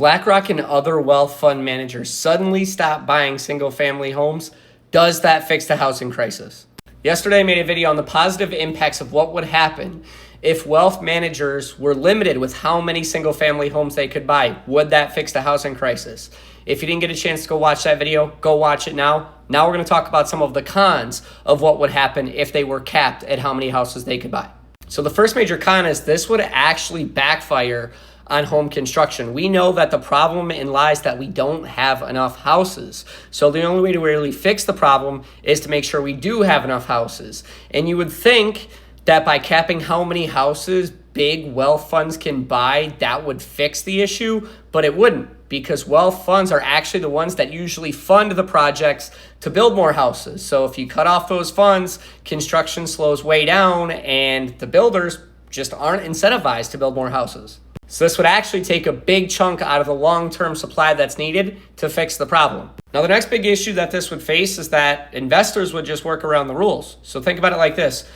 BlackRock and other wealth fund managers suddenly stop buying single-family homes, does that fix the housing crisis? Yesterday, I made a video on the positive impacts of what would happen if wealth managers were limited with how many single-family homes they could buy. Would that fix the housing crisis? If you didn't get a chance to go watch that video, go watch it now. Now we're going to talk about some of the cons of what would happen if they were capped at how many houses they could buy. So the first major con is this would actually backfire on home construction. We know that the problem lies that we don't have enough houses. So the only way to really fix the problem is to make sure we do have enough houses. And you would think that by capping how many houses big wealth funds can buy, that would fix the issue, but it wouldn't, because wealth funds are actually the ones that usually fund the projects to build more houses. So if you cut off those funds, construction slows way down and the builders just aren't incentivized to build more houses. So this would actually take a big chunk out of the long-term supply that's needed to fix the problem. Now, the next big issue that this would face is that investors would just work around the rules. So think about it like this.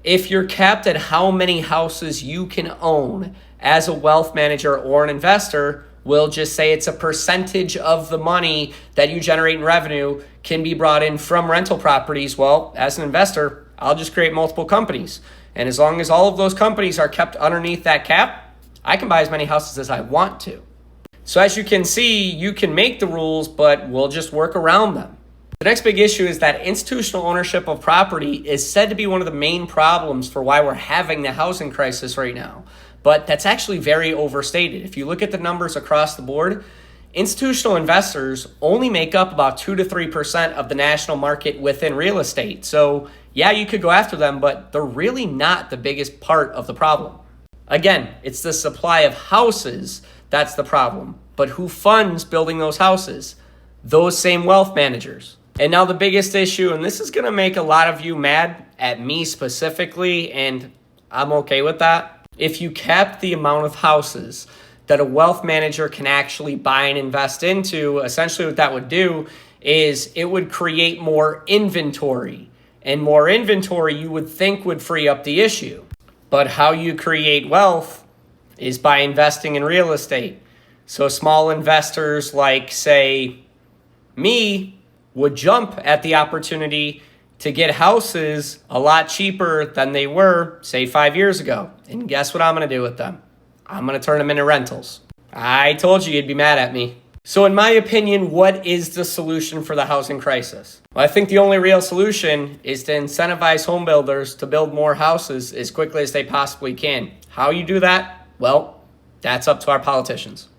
If you're capped at how many houses you can own as a wealth manager or an investor, we'll just say it's a percentage of the money that you generate in revenue can be brought in from rental properties. Well, as an investor, I'll just create multiple companies. And as long as all of those companies are kept underneath that cap, I can buy as many houses as I want to. So as you can see, you can make the rules, but we'll just work around them. The next big issue is that institutional ownership of property is said to be one of the main problems for why we're having the housing crisis right now. But that's actually very overstated. If you look at the numbers across the board, institutional investors only make up about 2 to 3% of the national market within real estate. So yeah, you could go after them, but they're really not the biggest part of the problem. Again, it's the supply of houses that's the problem. But who funds building those houses? Those same wealth managers. And now the biggest issue, and this is going to make a lot of you mad at me specifically, and I'm okay with that. If you kept the amount of houses that a wealth manager can actually buy and invest into, essentially what that would do is it would create more inventory. And more inventory you would think would free up the issue. But how you create wealth is by investing in real estate. So small investors like, say, me would jump at the opportunity to get houses a lot cheaper than they were, say, 5 years ago. And guess what I'm going to do with them? I'm going to turn them into rentals. I told you you'd be mad at me. So in my opinion, what is the solution for the housing crisis? Well, I think the only real solution is to incentivize home builders to build more houses as quickly as they possibly can. How you do that? Well, that's up to our politicians.